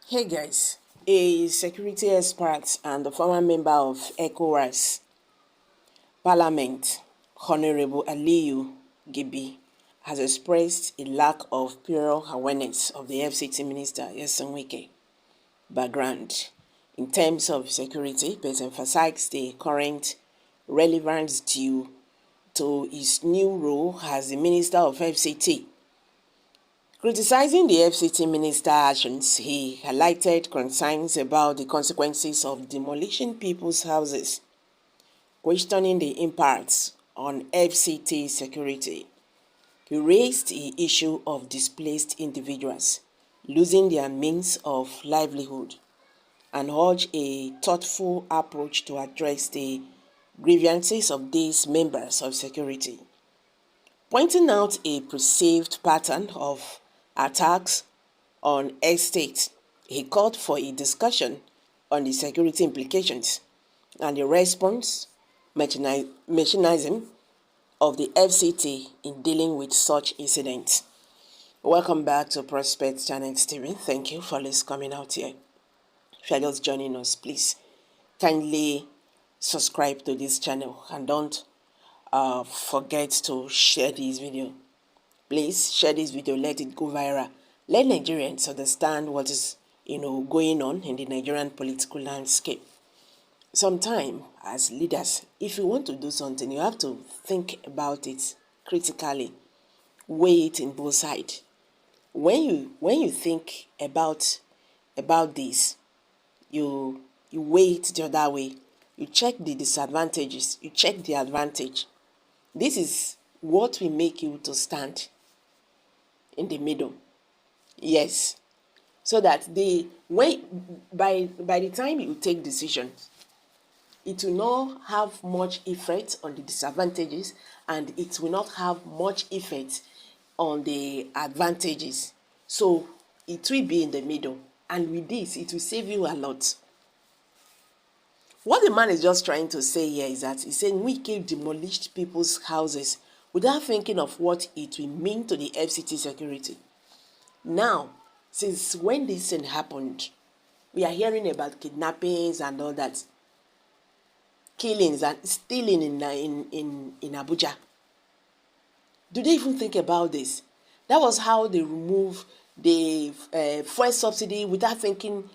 Hey guys, a security expert and the former member of ECOWAS Parliament, Honorable Aliyu Gibi, has expressed a lack of prior awareness of the FCT Minister, Wike, background in terms of security, but emphasized the current relevance due to his new role as the Minister of FCT. Criticizing the FCT minister's actions, he highlighted concerns about the consequences of demolishing people's houses, questioning the impacts on FCT security. He raised the issue of displaced individuals losing their means of livelihood and urged a thoughtful approach to address the grievances of these members of security. Pointing out a perceived pattern of attacks on estates, he called for a discussion on the security implications and the response mechanism of the FCT in dealing with such incidents. Welcome back to Prospect Channel TV. Thank you for coming out here. If you are just joining us, please kindly subscribe to this channel and don't forget to share this video. Please share this video, let it go viral. Let Nigerians understand what is going on in the Nigerian political landscape. Sometimes, as leaders, if you want to do something, you have to think about it critically, weigh it in both sides. When you think about this, you weigh it the other way. You check the disadvantages, you check the advantage. This is what will make you to stand in the middle. Yes. So that by the time you take decisions, it will not have much effect on the disadvantages and it will not have much effect on the advantages. So it will be in the middle. And with this, it will save you a lot. What the man is just trying to say here is that he's saying we keep demolished people's houses without thinking of what it will mean to the FCT security. Now, since when this thing happened, we are hearing about kidnappings and all that, killings and stealing in Abuja. Do they even think about this? That was how they removed the fuel subsidy without thinking,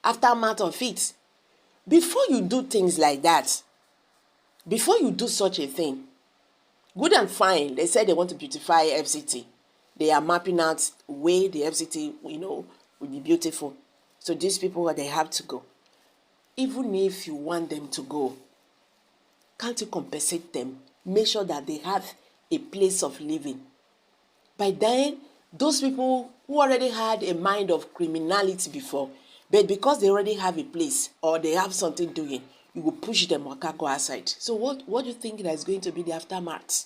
aftermath of it. Before you do things like that, before you do such a thing, good and fine, they said they want to beautify FCT. They are mapping out where the FCT, will be beautiful. So these people, they have to go. Even if you want them to go, can't you compensate them? Make sure that they have a place of living. By then, those people who already had a mind of criminality before, but because they already have a place or they have something doing, you will push them or go outside. So what do you think that is going to be the aftermath?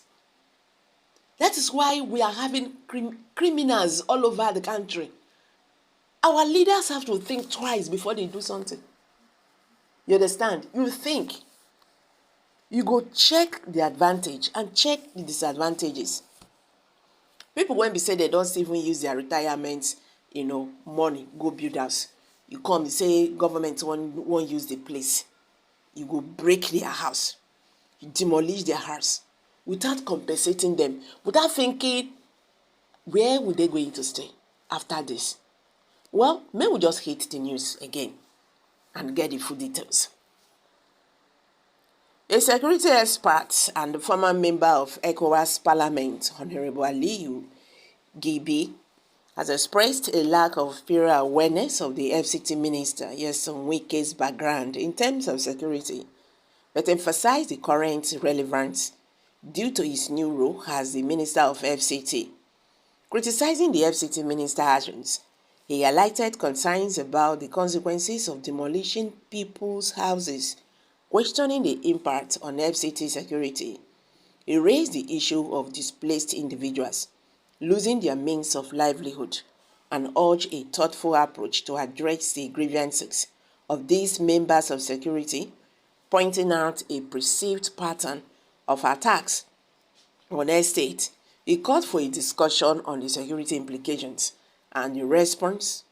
That is why we are having criminals all over the country. Our leaders have to think twice before they do something. You understand? You think. You go check the advantage and check the disadvantages. People, when they say they don't even use their retirement, money, go build house. You come, you say government won't use the place. You go break their house. You demolish their house without compensating them, without thinking, where would they going to stay after this? Well, may we just hit the news again and get the full details. A security expert and the former member of ECOWAS Parliament, Honorable Aliyu Gibi, has expressed a lack of prior awareness of the FCT minister, Wike's background in terms of security, but emphasized the current relevance due to his new role as the Minister of FCT. Criticizing the FCT minister's actions, he highlighted concerns about the consequences of demolishing people's houses, questioning the impact on FCT security. He raised the issue of displaced individuals losing their means of livelihood and urged a thoughtful approach to address the grievances of these members of security, pointing out a perceived pattern of attacks on estate. He called for a discussion on the security implications and the response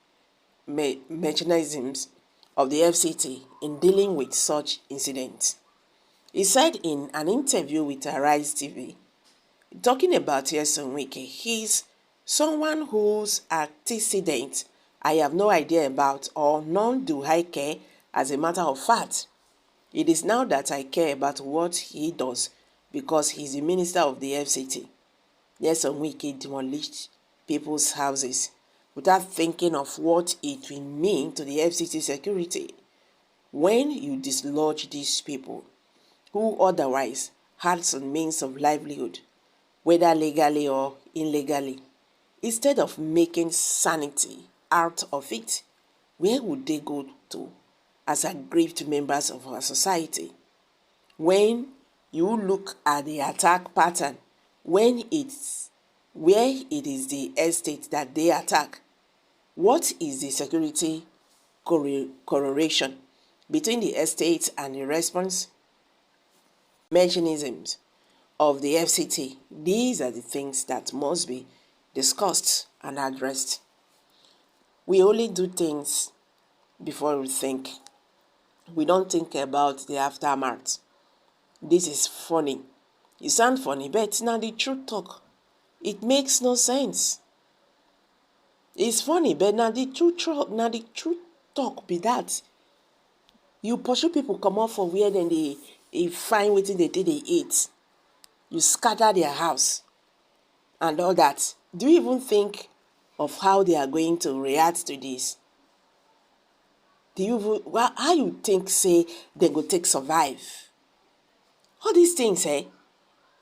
mechanisms of the FCT in dealing with such incidents. He said in an interview with Arise TV, talking about Wike, he's someone whose antecedent I have no idea about, or none do I care. As a matter of fact, it is now that I care about what he does because he's the minister of the FCT. Wike demolished people's houses without thinking of what it will mean to the FCT security when you dislodge these people who otherwise had some means of livelihood, whether legally or illegally. Instead of making sanity out of it, where would they go to as aggrieved members of our society? When you look at the attack pattern, where it is the estate that they attack, what is the security correlation between the estate and the response mechanisms of the FCT? These are the things that must be discussed and addressed. We only do things before we think. We don't think about the aftermath. This is funny. It sounds funny, but now the truth talk. It makes no sense. It's funny, but now the truth talk be that. You pursue people come out for where then they find wetin they eat. You scatter their house and all that. Do you even think of how they are going to react to this? How you think say they go take survive? All these things,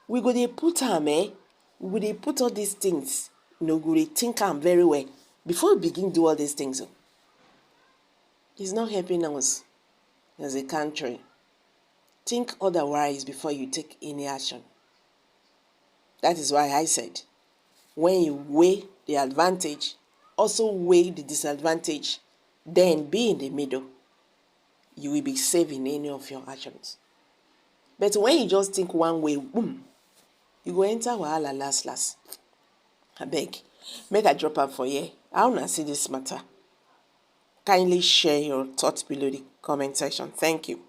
we go dey put am, we go dey put all these things, we go dey think am very well before we begin do all these things. It's not helping us as a country. Think otherwise before you take any action. That is why I said, when you weigh the advantage, also weigh the disadvantage, then be in the middle. You will be safe in any of your actions. But when you just think one way, boom, you go enter wahala last. Abeg, make I drop am for here. How una see this matter? Kindly share your thoughts below the comment section. Thank you.